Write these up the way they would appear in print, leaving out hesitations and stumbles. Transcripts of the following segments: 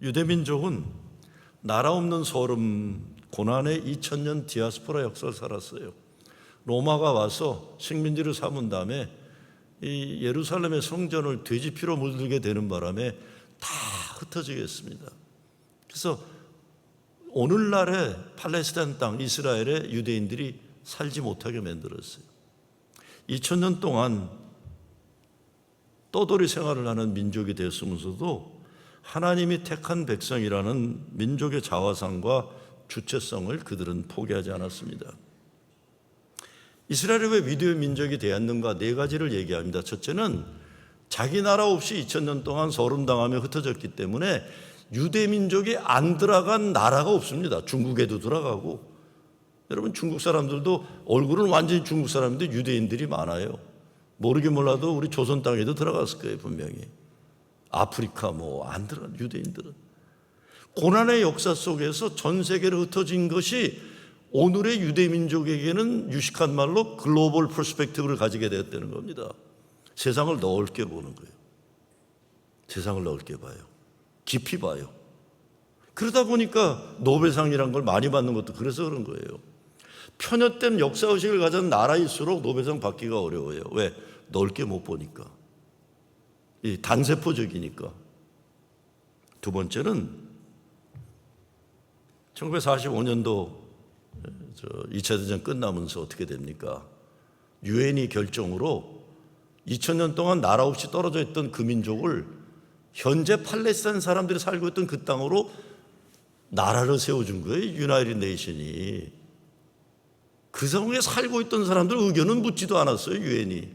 유대민족은 나라 없는 소름, 고난의 2000년 디아스포라 역사를 살았어요. 로마가 와서 식민지를 삼은 다음에 이 예루살렘의 성전을 돼지피로 물들게 되는 바람에 다 흩어지게 했습니다. 그래서 오늘날의 팔레스타인 땅, 이스라엘의 유대인들이 살지 못하게 만들었어요. 2000년 동안 떠돌이 생활을 하는 민족이 되었으면서도 하나님이 택한 백성이라는 민족의 자화상과 주체성을 그들은 포기하지 않았습니다. 이스라엘이 왜 위대한 민족이 되었는가? 네 가지를 얘기합니다. 첫째는 자기 나라 없이 2000년 동안 소름당하며 흩어졌기 때문에 유대민족이 안 들어간 나라가 없습니다. 중국에도 들어가고, 여러분 중국 사람들도 얼굴은 완전히 중국 사람인데 유대인들이 많아요. 모르긴 몰라도 우리 조선 땅에도 들어갔을 거예요, 분명히. 아프리카 안 들어간 유대인들은. 고난의 역사 속에서 전 세계로 흩어진 것이 오늘의 유대민족에게는 유식한 말로 글로벌 퍼스펙티브를 가지게 되었다는 겁니다. 세상을 넓게 보는 거예요. 세상을 넓게 봐요. 깊이 봐요. 그러다 보니까 노벨상이란 걸 많이 받는 것도 그래서 그런 거예요. 편협된 역사의식을 가진 나라일수록 노벨상 받기가 어려워요. 왜? 넓게 못 보니까. 이 단세포적이니까. 두 번째는 1945년도 2차 대전 끝나면서 어떻게 됩니까? 유엔이 결정으로 2000년 동안 나라 없이 떨어져 있던 그 민족을 현재 팔레스타인 사람들이 살고 있던 그 땅으로 나라를 세워준 거예요. 유나이티드 네이션이. 그 상황에 살고 있던 사람들 의견은 묻지도 않았어요. 유엔이.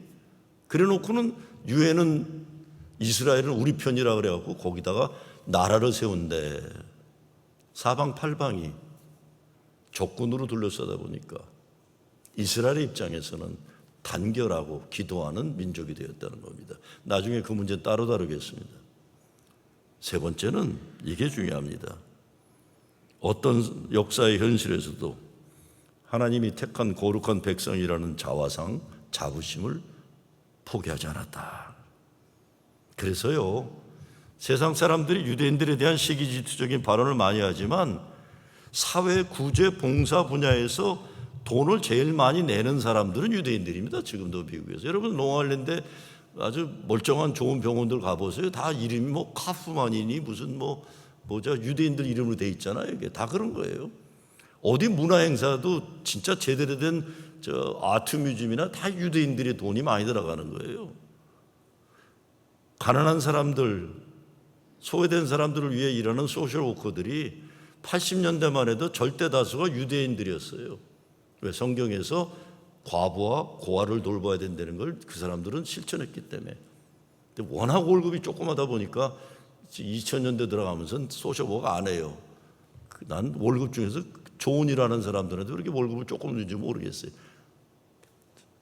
그래놓고는 유엔은 이스라엘은 우리 편이라 그래갖고 거기다가 나라를 세운대. 사방팔방이 적군으로 둘러싸다 보니까 이스라엘의 입장에서는 단결하고 기도하는 민족이 되었다는 겁니다. 나중에 그 문제는 따로 다루겠습니다. 세 번째는 이게 중요합니다. 어떤 역사의 현실에서도 하나님이 택한 거룩한 백성이라는 자화상, 자부심을 포기하지 않았다. 그래서요, 세상 사람들이 유대인들에 대한 시기질투적인 발언을 많이 하지만 사회 구제 봉사 분야에서 돈을 제일 많이 내는 사람들은 유대인들입니다. 지금도 미국에서. 여러분 롱아일랜드에 아주 멀쩡한 좋은 병원들 가보세요. 다 이름이 카프만이니 무슨 유대인들 이름으로 돼 있잖아요. 이게 다 그런 거예요. 어디 문화 행사도 진짜 제대로 된 아트 뮤지엄이나 다 유대인들의 돈이 많이 들어가는 거예요. 가난한 사람들, 소외된 사람들을 위해 일하는 소셜 워커들이 80년대만 해도 절대 다수가 유대인들이었어요. 왜? 성경에서 과부와 고아를 돌봐야 된다는 걸 그 사람들은 실천했기 때문에. 근데 워낙 월급이 조그마다 보니까 2000년대 들어가면서는 소셜 워커 안 해요. 난 월급 중에서 좋은 일하는 사람들한테 그렇게 월급을 조금 주는지 모르겠어요.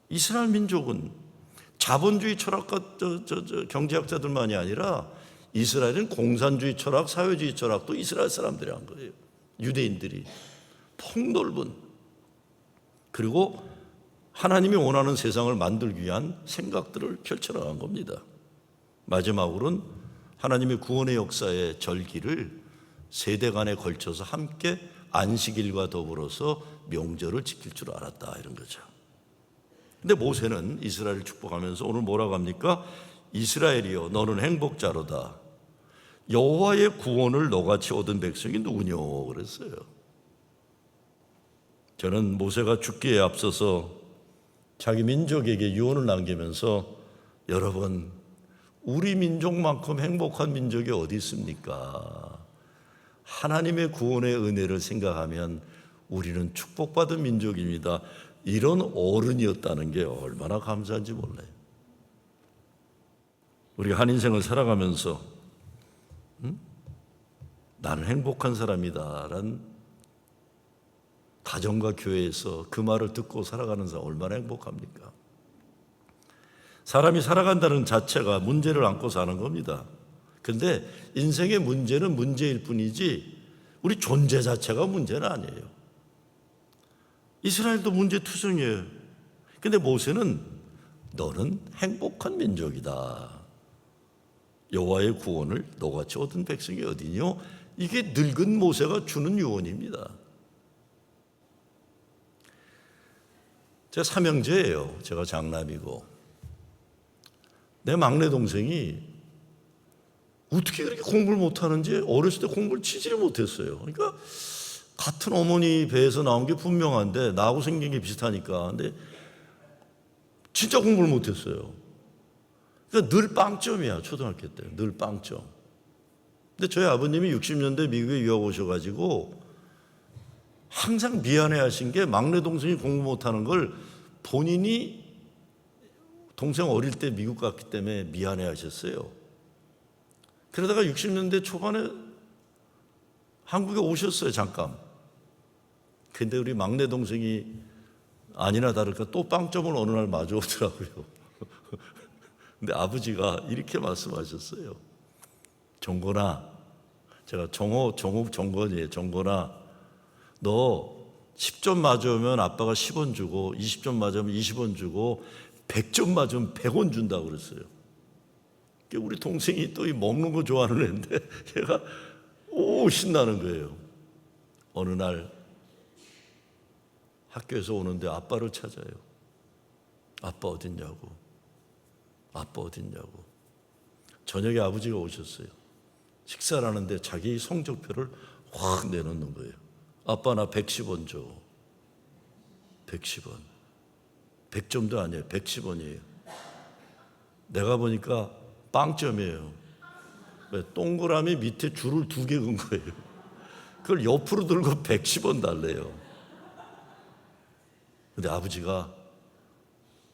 이스라엘 민족은 자본주의 철학과 경제학자들만이 아니라 이스라엘은 공산주의 철학, 사회주의 철학도 이스라엘 사람들이 한 거예요. 유대인들이 폭넓은, 그리고 하나님이 원하는 세상을 만들기 위한 생각들을 펼쳐나간 겁니다. 마지막으로는 하나님의 구원의 역사의 절기를 세대 간에 걸쳐서 함께 안식일과 더불어서 명절을 지킬 줄 알았다, 이런 거죠. 근데 모세는 이스라엘을 축복하면서 오늘 뭐라고 합니까? 이스라엘이여, 너는 행복자로다. 여호와의 구원을 너같이 얻은 백성이 누구뇨? 그랬어요. 저는 모세가 죽기에 앞서서 자기 민족에게 유언을 남기면서, 여러분, 우리 민족만큼 행복한 민족이 어디 있습니까? 하나님의 구원의 은혜를 생각하면 우리는 축복받은 민족입니다. 이런 어른이었다는 게 얼마나 감사한지 몰라요. 우리가 한 인생을 살아가면서 나는 행복한 사람이다라는 가정과 교회에서 그 말을 듣고 살아가는 사람 얼마나 행복합니까? 사람이 살아간다는 자체가 문제를 안고 사는 겁니다. 그런데 인생의 문제는 문제일 뿐이지 우리 존재 자체가 문제는 아니에요. 이스라엘도 문제투성이에요. 그런데 모세는 너는 행복한 민족이다. 여호와의 구원을 너같이 얻은 백성이 어디뇨? 이게 늙은 모세가 주는 유언입니다. 제가 삼형제예요. 제가 장남이고 내 막내 동생이 어떻게 그렇게 공부를 못하는지 어렸을 때 공부를 치지를 못했어요. 그러니까 같은 어머니 배에서 나온 게 분명한데 나하고 생긴 게 비슷하니까. 근데 진짜 공부를 못했어요. 그러니까 늘 빵점이야. 초등학교 때 늘 빵점. 근데 저희 아버님이 60년대 미국에 유학 오셔가지고 항상 미안해하신 게 막내 동생이 공부 못하는 걸 본인이 동생 어릴 때 미국 갔기 때문에 미안해하셨어요. 그러다가 60년대 초반에 한국에 오셨어요. 잠깐. 근데 우리 막내 동생이 아니나 다를까 또 빵점을 어느 날 마주오더라고요. 근데 아버지가 이렇게 말씀하셨어요. 정건아, 제가 정건이에요. 정건아, 너 10점 맞으면 아빠가 10원 주고 20점 맞으면 20원 주고 100점 맞으면 100원 준다고 그랬어요. 우리 동생이 또 먹는 거 좋아하는 애인데 걔가 신나는 거예요. 어느 날 학교에서 오는데 아빠를 찾아요. 아빠 어딨냐고. 아빠 어딨냐고. 저녁에 아버지가 오셨어요. 식사를 하는데 자기 성적표를 확 내놓는 거예요. 아빠 나 110원 줘. 110원. 100점도 아니에요. 110원이에요. 내가 보니까 빵점이에요. 동그라미 밑에 줄을 2개 긋은 거예요. 그걸 옆으로 들고 110원 달래요. 근데 아버지가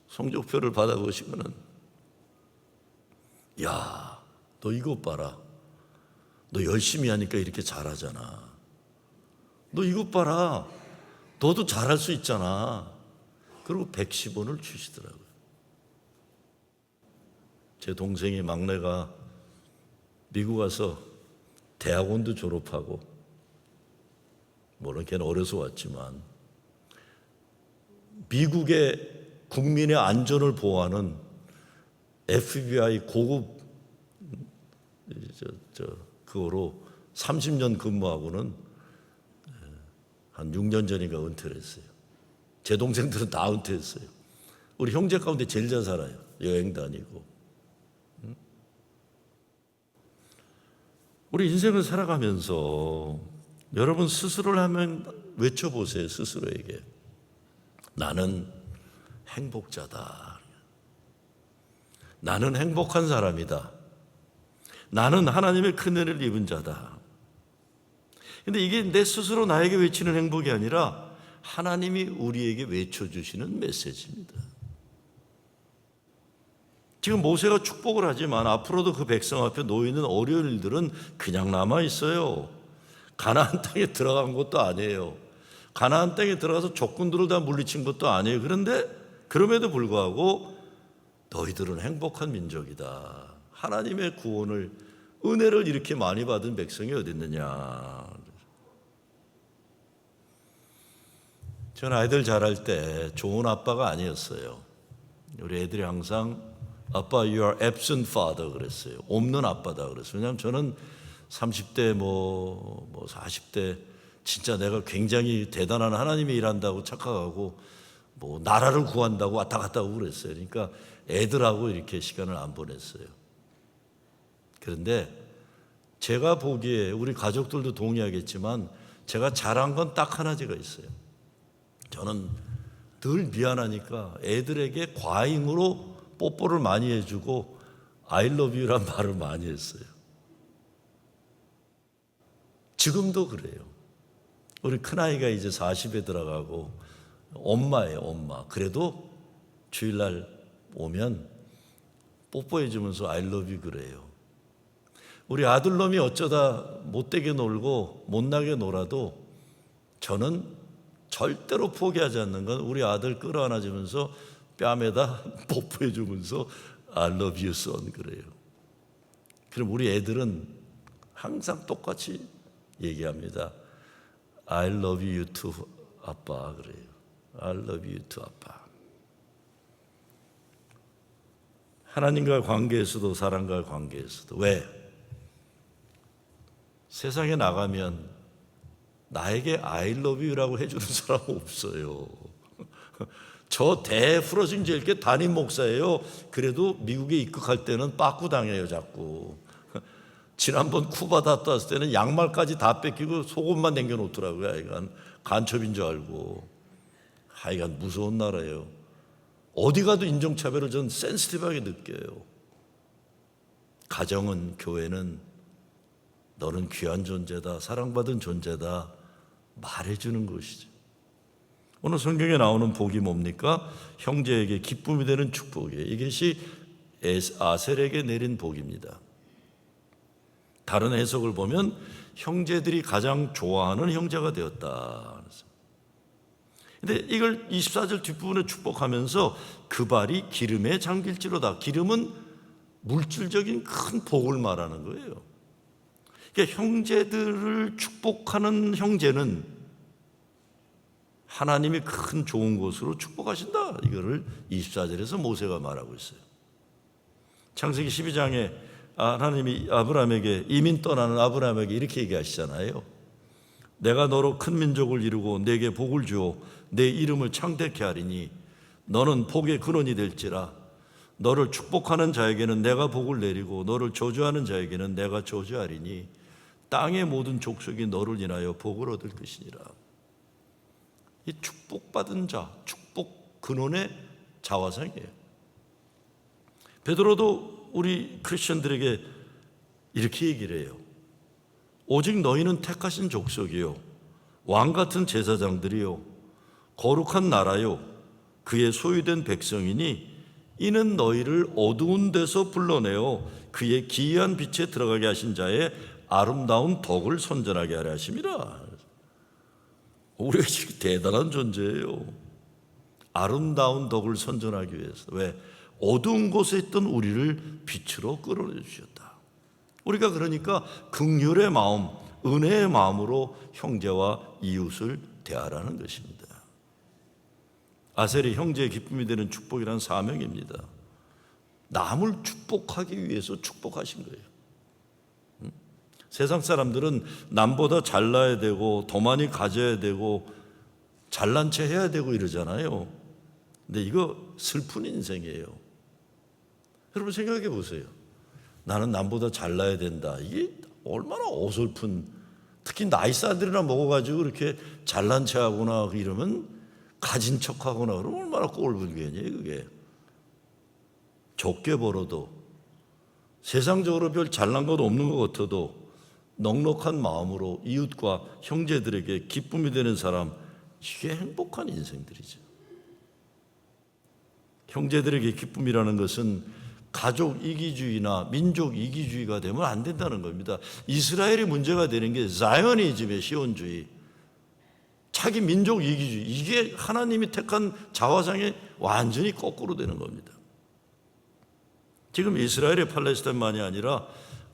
성적표를 받아보시고는 야, 너 이것 봐라. 너 열심히 하니까 이렇게 잘하잖아. 너 이것 봐라. 너도 잘할 수 있잖아. 그리고 110원을 주시더라고요. 제 동생이 막내가 미국 가서 대학원도 졸업하고 물론 걔는 어려서 왔지만 미국의 국민의 안전을 보호하는 FBI 고급 그거로 30년 근무하고는 한 6년 전인가 은퇴를 했어요. 제 동생들은 다 은퇴했어요. 우리 형제 가운데 제일 잘 살아요. 여행 다니고. 우리 인생을 살아가면서 여러분 스스로를 한번 외쳐보세요. 스스로에게. 나는 행복자다. 나는 행복한 사람이다. 나는 하나님의 큰 은혜를 입은 자다. 근데 이게 내 스스로 나에게 외치는 행복이 아니라 하나님이 우리에게 외쳐주시는 메시지입니다. 지금 모세가 축복을 하지만 앞으로도 그 백성 앞에 놓이는 어려운 일들은 그냥 남아 있어요. 가나안 땅에 들어간 것도 아니에요. 가나안 땅에 들어가서 적군들을 다 물리친 것도 아니에요. 그런데 그럼에도 불구하고 너희들은 행복한 민족이다. 하나님의 구원을 은혜를 이렇게 많이 받은 백성이 어디 있느냐. 전 아이들 자랄 때 좋은 아빠가 아니었어요. 우리 애들이 항상 아빠 you are absent father 그랬어요. 없는 아빠다 그랬어요. 왜냐하면 저는 30대 40대 진짜 내가 굉장히 대단한 하나님이 일한다고 착각하고 나라를 구한다고 왔다 갔다 하고 그랬어요. 그러니까 애들하고 이렇게 시간을 안 보냈어요. 그런데 제가 보기에 우리 가족들도 동의하겠지만 제가 잘한 건 딱 하나가 있어요. 저는 늘 미안하니까 애들에게 과잉으로 뽀뽀를 많이 해주고 I love you란 말을 많이 했어요. 지금도 그래요. 우리 큰아이가 이제 40에 들어가고 엄마예요, 엄마. 그래도 주일날 오면 뽀뽀해 주면서 I love you 그래요. 우리 아들놈이 어쩌다 못되게 놀고 못나게 놀아도 저는 절대로 포기하지 않는 건 우리 아들 끌어안아 주면서 뺨에다 뽀뽀해 주면서 I love you son 그래요. 그럼 우리 애들은 항상 똑같이 얘기합니다. I love you too 아빠 그래요. I love you too 아빠. 하나님과 관계에서도 사람과 관계에서도. 왜? 세상에 나가면 나에게 I love you라고 해주는 사람 없어요. 저 대프로징 제일교 담임 목사예요. 그래도 미국에 입국할 때는 빠꾸 당해요 자꾸. 지난번 쿠바 갔다 왔을 때는 양말까지 다 뺏기고 속옷만 남겨놓더라고요. 하여간 간첩인 줄 알고. 하여간 무서운 나라예요. 어디 가도 인종차별을 전 센시티브하게 느껴요. 가정은, 교회는 너는 귀한 존재다, 사랑받은 존재다 말해주는 것이죠. 오늘 성경에 나오는 복이 뭡니까? 형제에게 기쁨이 되는 축복이에요. 이것이 아셀에게 내린 복입니다. 다른 해석을 보면 형제들이 가장 좋아하는 형제가 되었다. 근데 이걸 24절 뒷부분에 축복하면서 그 발이 기름에 잠길지로다. 기름은 물질적인 큰 복을 말하는 거예요. 그러니까 형제들을 축복하는 형제는 하나님이 큰 좋은 곳으로 축복하신다. 이거를 24절에서 모세가 말하고 있어요. 창세기 12장에 하나님이 아브라함에게, 이민 떠나는 아브라함에게 이렇게 얘기하시잖아요. 내가 너로 큰 민족을 이루고 내게 복을 주어 내 이름을 창대케 하리니 너는 복의 근원이 될지라. 너를 축복하는 자에게는 내가 복을 내리고 너를 저주하는 자에게는 내가 저주하리니 땅의 모든 족속이 너를 인하여 복을 얻을 것이니라. 이 축복받은 자, 축복 근원의 자화상이에요. 베드로도 우리 크리스천들에게 이렇게 얘기를 해요. 오직 너희는 택하신 족속이요, 왕 같은 제사장들이요, 거룩한 나라요, 그의 소유된 백성이니 이는 너희를 어두운 데서 불러내어 그의 기이한 빛에 들어가게 하신 자의 아름다운 덕을 선전하게 하려 하심이라. 우리가 지금 대단한 존재예요. 아름다운 덕을 선전하기 위해서. 왜? 어두운 곳에 있던 우리를 빛으로 끌어내 주셨다. 우리가 그러니까 긍휼의 마음, 은혜의 마음으로 형제와 이웃을 대하라는 것입니다. 아셀이 형제의 기쁨이 되는 축복이란 사명입니다. 남을 축복하기 위해서 축복하신 거예요. 세상 사람들은 남보다 잘나야 되고 더 많이 가져야 되고 잘난 체 해야 되고 이러잖아요. 근데 이거 슬픈 인생이에요. 여러분 생각해 보세요. 나는 남보다 잘나야 된다. 이게 얼마나 어설픈, 특히 나이스들이나 먹어가지고 그렇게 잘난 체 하거나 이러면 가진 척 하거나 그러면 얼마나 꼴불견이에요 그게. 적게 벌어도 세상적으로 별 잘난 것 없는 것 같아도 넉넉한 마음으로 이웃과 형제들에게 기쁨이 되는 사람, 이게 행복한 인생들이죠. 형제들에게 기쁨이라는 것은 가족 이기주의나 민족 이기주의가 되면 안 된다는 겁니다. 이스라엘이 문제가 되는 게 자이오니즘의 시온주의, 자기 민족 이기주의, 이게 하나님이 택한 자화상에 완전히 거꾸로 되는 겁니다. 지금 이스라엘의 팔레스타인만이 아니라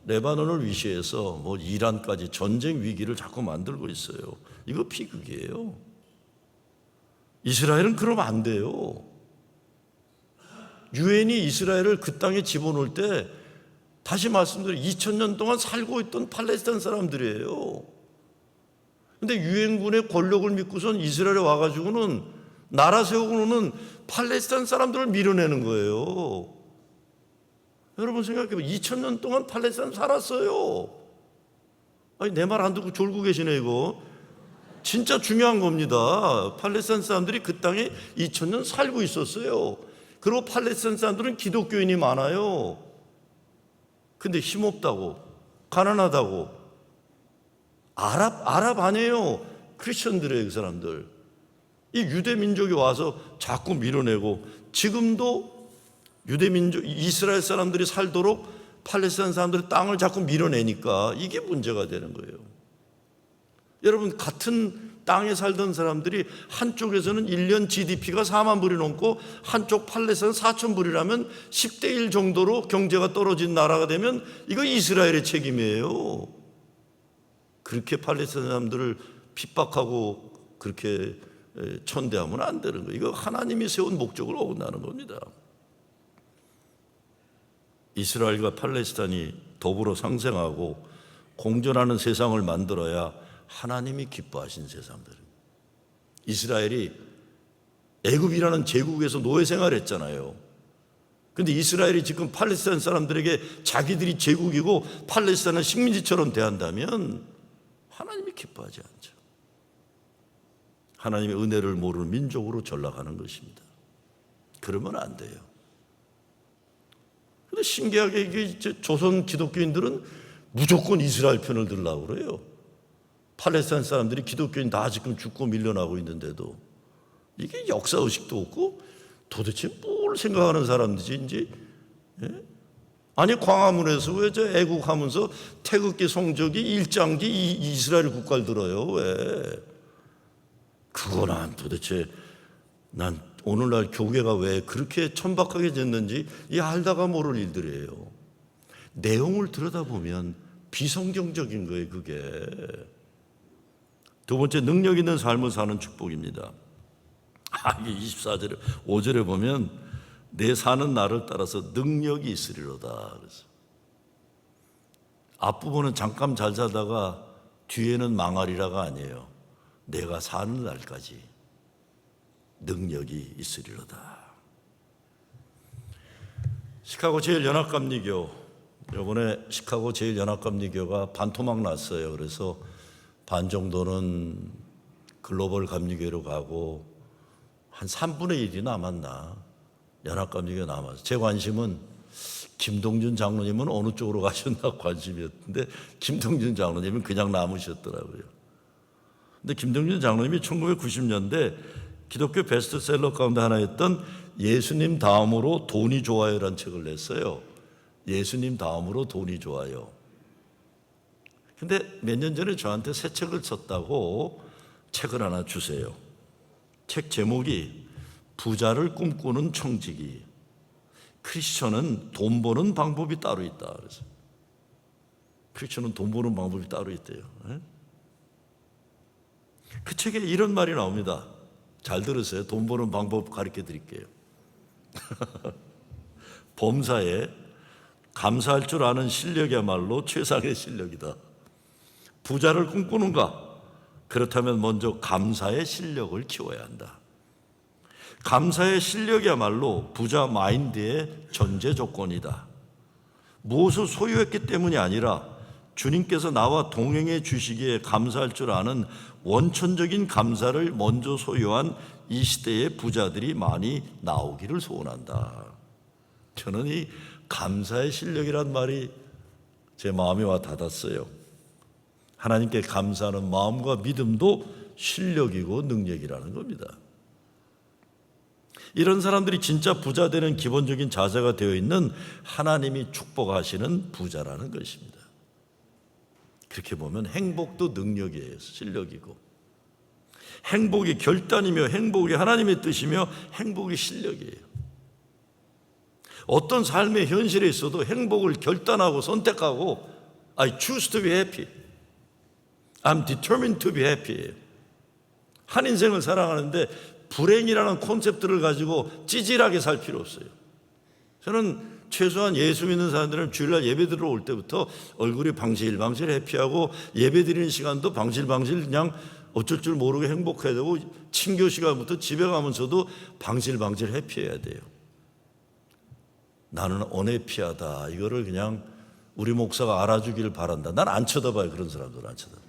레바논을 위시해서 뭐 이란까지 전쟁 위기를 자꾸 만들고 있어요. 이거 비극이에요. 이스라엘은 그러면 안 돼요. 유엔이 이스라엘을 그 땅에 집어넣을 때 다시 말씀드려 2000년 동안 살고 있던 팔레스타인 사람들이에요. 근데 유엔군의 권력을 믿고선 이스라엘에 와가지고는 나라 세우고는 팔레스타인 사람들을 밀어내는 거예요. 여러분 생각해보면 2000년 동안 팔레스타인 살았어요. 아니 내 말 안 듣고 졸고 계시네 이거. 진짜 중요한 겁니다. 팔레스타인 사람들이 그 땅에 2000년 살고 있었어요. 그리고 팔레스타인 사람들은 기독교인이 많아요. 근데 힘없다고, 가난하다고. 아랍 아니에요. 크리스천들이에요 그 사람들. 이 유대 민족이 와서 자꾸 밀어내고, 지금도 유대 민족, 이스라엘 사람들이 살도록 팔레스타인 사람들이 땅을 자꾸 밀어내니까 이게 문제가 되는 거예요. 여러분 같은 땅에 살던 사람들이 한쪽에서는 1년 GDP가 4만 불이 넘고 한쪽 팔레스타인 4천 불이라면 10대 1 정도로 경제가 떨어진 나라가 되면 이거 이스라엘의 책임이에요. 그렇게 팔레스타인 사람들을 핍박하고 그렇게 천대하면 안 되는 거예요. 이거 하나님이 세운 목적을 어긋나는 겁니다. 이스라엘과 팔레스타인이 더불어 상생하고 공존하는 세상을 만들어야 하나님이 기뻐하신 세상들입니다. 이스라엘이 애굽이라는 제국에서 노예 생활했잖아요. 그런데 이스라엘이 지금 팔레스타인 사람들에게 자기들이 제국이고 팔레스타인은 식민지처럼 대한다면 하나님이 기뻐하지 않죠. 하나님의 은혜를 모르는 민족으로 전락하는 것입니다. 그러면 안 돼요. 그런데 신기하게 이게 조선 기독교인들은 무조건 이스라엘 편을 들려고 그래요. 팔레스타인 사람들이 기독교인 다 지금 죽고 밀려나고 있는데도 이게 역사의식도 없고 도대체 뭘 생각하는 사람들인지. 예? 아니 광화문에서 왜 저 애국하면서 태극기 성적이 일장기 이스라엘 국가를 들어요. 왜? 그거는 도대체 난 오늘날 교회가 왜 그렇게 천박하게 됐는지 이 알다가 모를 일들이에요. 내용을 들여다보면 비성경적인 거예요. 그게. 두 번째, 능력 있는 삶을 사는 축복입니다. 이게 24절에 5절에 보면 내 사는 날을 따라서 능력이 있으리로다. 그래서 앞부분은 잠깐 잘 살다가 뒤에는 망하리라가 아니에요. 내가 사는 날까지 능력이 있으리로다. 시카고 제일연합감리교, 이번에 시카고 제일연합감리교가 반토막 났어요. 그래서 반 정도는 글로벌 감리교로 가고 한 3분의 1이 남았나 연합감리교 남았어요. 제 관심은 김동준 장로님은 어느 쪽으로 가셨나 관심이었는데 김동준 장로님은 그냥 남으셨더라고요. 근데 김동준 장로님이 1990년대 기독교 베스트셀러 가운데 하나였던 예수님 다음으로 돈이 좋아요라는 책을 냈어요. 예수님 다음으로 돈이 좋아요. 근데 몇 년 전에 저한테 새 책을 썼다고 책을 하나 주세요. 책 제목이 부자를 꿈꾸는 청지기. 크리스천은 돈 버는 방법이 따로 있다. 그래서 크리스천은 돈 버는 방법이 따로 있대요. 그 책에 이런 말이 나옵니다. 잘 들으세요. 돈 버는 방법 가르쳐 드릴게요. 범사에 감사할 줄 아는 실력이야말로 최상의 실력이다. 부자를 꿈꾸는가? 그렇다면 먼저 감사의 실력을 키워야 한다. 감사의 실력이야말로 부자 마인드의 전제 조건이다. 무엇을 소유했기 때문이 아니라 주님께서 나와 동행해 주시기에 감사할 줄 아는 원천적인 감사를 먼저 소유한 이 시대의 부자들이 많이 나오기를 소원한다. 저는 이 감사의 실력이란 말이 제 마음에 와 닿았어요. 하나님께 감사하는 마음과 믿음도 실력이고 능력이라는 겁니다. 이런 사람들이 진짜 부자 되는 기본적인 자세가 되어 있는 하나님이 축복하시는 부자라는 것입니다. 그렇게 보면 행복도 능력이에요. 실력이고. 행복이 결단이며 행복이 하나님의 뜻이며 행복이 실력이에요. 어떤 삶의 현실에 있어도 행복을 결단하고 선택하고 I choose to be happy. I'm determined to be happy. 한 인생을 살아가는데 불행이라는 콘셉트를 가지고 찌질하게 살 필요 없어요. 저는 최소한 예수 믿는 사람들은 주일날 예배 들어올 때부터 얼굴이 방실방실 해피하고 예배 드리는 시간도 방실방실 그냥 어쩔 줄 모르게 행복해야 되고 친교 시간부터 집에 가면서도 방실방실 해피해야 돼요. 나는 언해피하다. 이거를 그냥 우리 목사가 알아주기를 바란다. 난 안 쳐다봐요. 그런 사람들 안 쳐다봐요.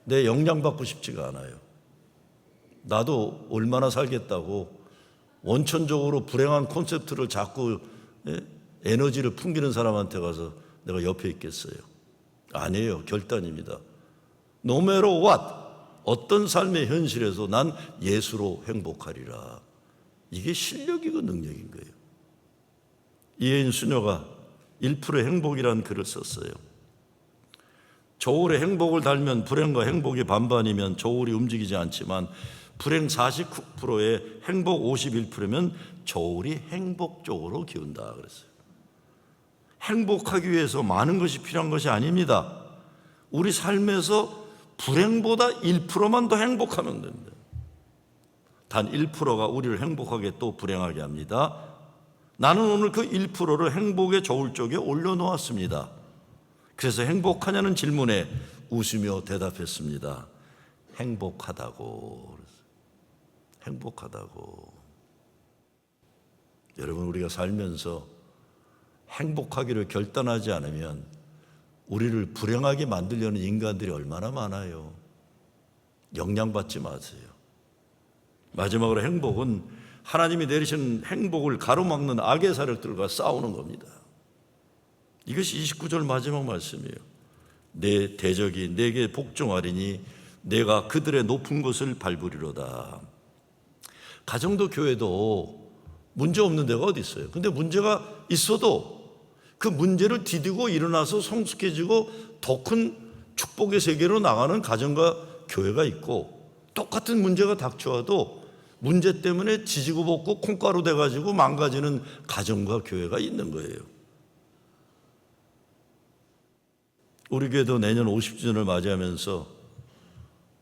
내 영향받고 싶지가 않아요. 나도 얼마나 살겠다고 원천적으로 불행한 콘셉트를 자꾸 에너지를 풍기는 사람한테 가서 내가 옆에 있겠어요? 아니에요. 결단입니다. No matter what, 어떤 삶의 현실에서 난 예수로 행복하리라. 이게 실력이고 능력인 거예요. 이혜인 수녀가 1%의 행복이라는 글을 썼어요. 저울에 행복을 달면 불행과 행복이 반반이면 저울이 움직이지 않지만 불행 49%에 행복 51%면 저울이 행복 쪽으로 기운다 그랬어요. 행복하기 위해서 많은 것이 필요한 것이 아닙니다. 우리 삶에서 불행보다 1%만 더 행복하면 됩니다. 단 1%가 우리를 행복하게 또 불행하게 합니다. 나는 오늘 그 1%를 행복의 저울 쪽에 올려놓았습니다. 그래서 행복하냐는 질문에 웃으며 대답했습니다. 행복하다고. 행복하다고. 여러분, 우리가 살면서 행복하기를 결단하지 않으면 우리를 불행하게 만들려는 인간들이 얼마나 많아요. 영향받지 마세요. 마지막으로 행복은 하나님이 내리신 행복을 가로막는 악의 세력들과 싸우는 겁니다. 이것이 29절 마지막 말씀이에요. 내 대적이 내게 복종하리니 내가 그들의 높은 곳을 밟으리로다. 가정도 교회도 문제 없는 데가 어디 있어요. 근데 문제가 있어도 그 문제를 디디고 일어나서 성숙해지고 더 큰 축복의 세계로 나가는 가정과 교회가 있고, 똑같은 문제가 닥쳐와도 문제 때문에 지지고 볶고 콩가루 돼가지고 망가지는 가정과 교회가 있는 거예요. 우리 교회도 내년 50주년을 맞이하면서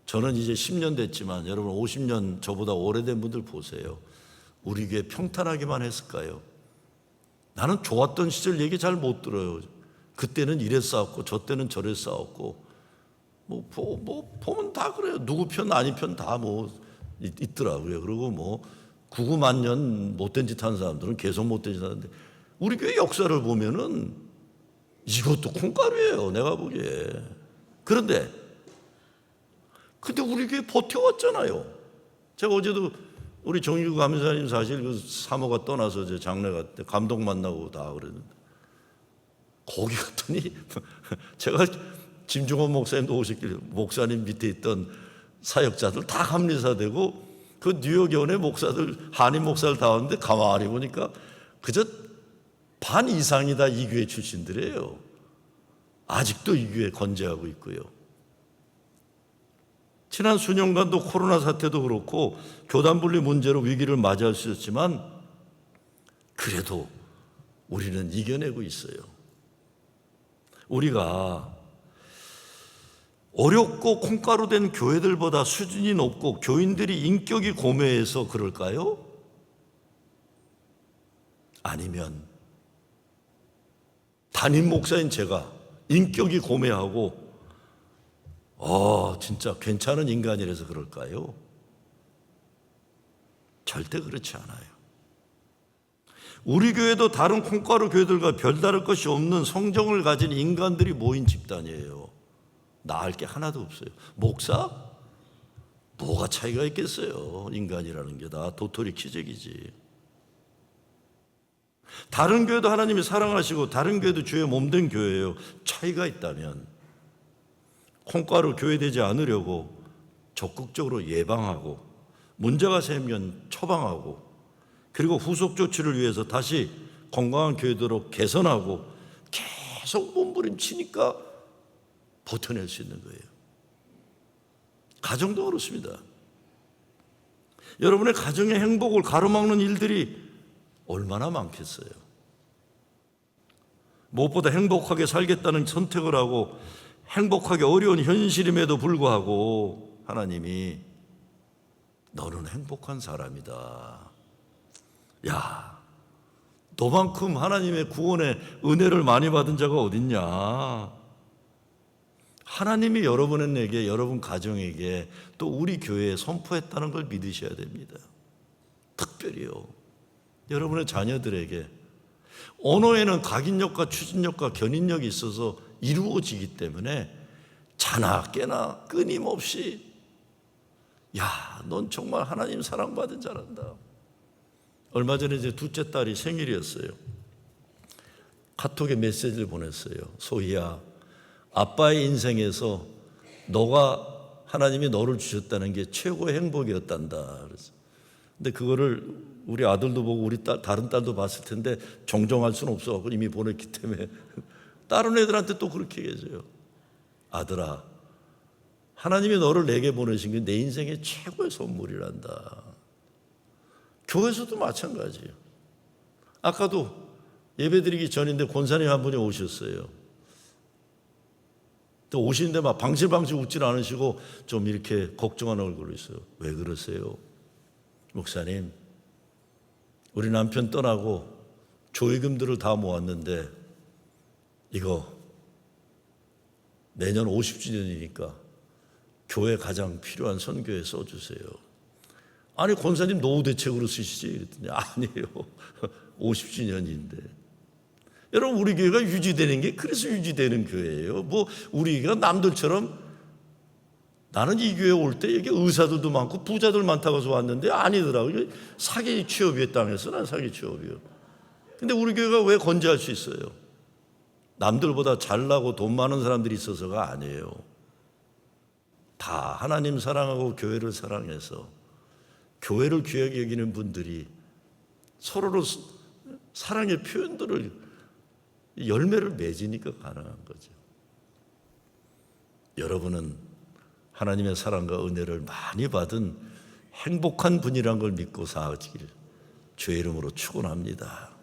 저는 이제 10년 됐지만 여러분 50년 저보다 오래된 분들 보세요. 우리 교회 평탄하기만 했을까요? 나는 좋았던 시절 얘기 잘 못 들어요. 그때는 이래 싸웠고 저 때는 저래 싸웠고 보면 다 그래요. 누구 편 아니 편 다 있더라고요. 그리고 99만 년 못된 짓 하는 사람들은 계속 못된 짓 하는데, 우리 교회 역사를 보면은 이것도 콩가루예요, 내가 보기에. 근데 우리 교회 버텨왔잖아요. 제가 어제도 우리 정일구 감사님 사실 그 사모가 떠나서 제 장례 갔을 때 감독 만나고 다 그랬는데, 거기 갔더니 제가 김종원 목사님도 오셨길래 목사님 밑에 있던 사역자들 다 감리사되고 그 뉴욕 연회 목사들 한인 목사를 다 왔는데 가만히 보니까 그저 반 이상이 다 이 교회 출신들이에요. 아직도 이 교회 건재하고 있고요. 지난 수년간도 코로나 사태도 그렇고 교단 분리 문제로 위기를 맞이할 수 있었지만 그래도 우리는 이겨내고 있어요. 우리가 어렵고 콩가루 된 교회들보다 수준이 높고 교인들이 인격이 고매해서 그럴까요? 아니면 담임 목사인 제가 인격이 고매하고 진짜 괜찮은 인간이라서 그럴까요? 절대 그렇지 않아요. 우리 교회도 다른 콩가루 교회들과 별다를 것이 없는 성정을 가진 인간들이 모인 집단이에요. 나을 게 하나도 없어요. 목사? 뭐가 차이가 있겠어요. 인간이라는 게 다 도토리 키재기지. 다른 교회도 하나님이 사랑하시고 다른 교회도 주의 몸된 교회예요. 차이가 있다면 콩가루 교회 되지 않으려고 적극적으로 예방하고, 문제가 생기면 처방하고, 그리고 후속 조치를 위해서 다시 건강한 교회도록 개선하고 계속 몸부림치니까 버텨낼 수 있는 거예요. 가정도 그렇습니다. 여러분의 가정의 행복을 가로막는 일들이 얼마나 많겠어요. 무엇보다 행복하게 살겠다는 선택을 하고 행복하기 어려운 현실임에도 불구하고 하나님이 너는 행복한 사람이다. 야, 너만큼 하나님의 구원의 은혜를 많이 받은 자가 어딨냐. 하나님이 여러분에게, 여러분 가정에게, 또 우리 교회에 선포했다는 걸 믿으셔야 됩니다. 특별히요, 여러분의 자녀들에게. 언어에는 각인력과 추진력과 견인력이 있어서 이루어지기 때문에 자나 깨나 끊임없이 야, 넌 정말 하나님 사랑받은 자란다. 얼마 전에 제 둘째 딸이 생일이었어요. 카톡에 메시지를 보냈어요. 소희야, 아빠의 인생에서 너가, 하나님이 너를 주셨다는 게 최고의 행복이었단다. 그래서 근데 그거를 우리 아들도 보고 우리 다른 딸도 봤을 텐데 정정할 수는 없어서 이미 보냈기 때문에 다른 애들한테 또 그렇게 얘기해줘요. 아들아, 하나님이 너를 내게 보내신 게 내 인생의 최고의 선물이란다. 교회에서도 마찬가지예요. 아까도 예배드리기 전인데 권사님 한 분이 오셨어요. 또 오시는데 막 방실방실 웃질 않으시고 좀 이렇게 걱정하는 얼굴로 있어요. 왜 그러세요? 목사님, 우리 남편 떠나고 조의금들을 다 모았는데 이거 내년 50주년이니까 교회 가장 필요한 선교에 써주세요. 아니 권사님 노후 대책으로 쓰시지 그랬더니 아니에요. 50주년인데. 여러분 우리 교회가 유지되는 게 그래서 유지되는 교회예요. 뭐 우리 교회가 남들처럼 나는 이 교회 올 때 여기 의사들도 많고 부자들 많다고 해서 왔는데 아니더라고요. 사기 취업의 땅에서 난 사기 취업이요. 근데 우리 교회가 왜 건재할 수 있어요? 남들보다 잘나고 돈 많은 사람들이 있어서가 아니에요. 다 하나님 사랑하고 교회를 사랑해서 교회를 귀하게 여기는 분들이 서로로 사랑의 표현들을 열매를 맺으니까 가능한 거죠. 여러분은 하나님의 사랑과 은혜를 많이 받은 행복한 분이란 걸 믿고 사시길 주의 이름으로 축원합니다.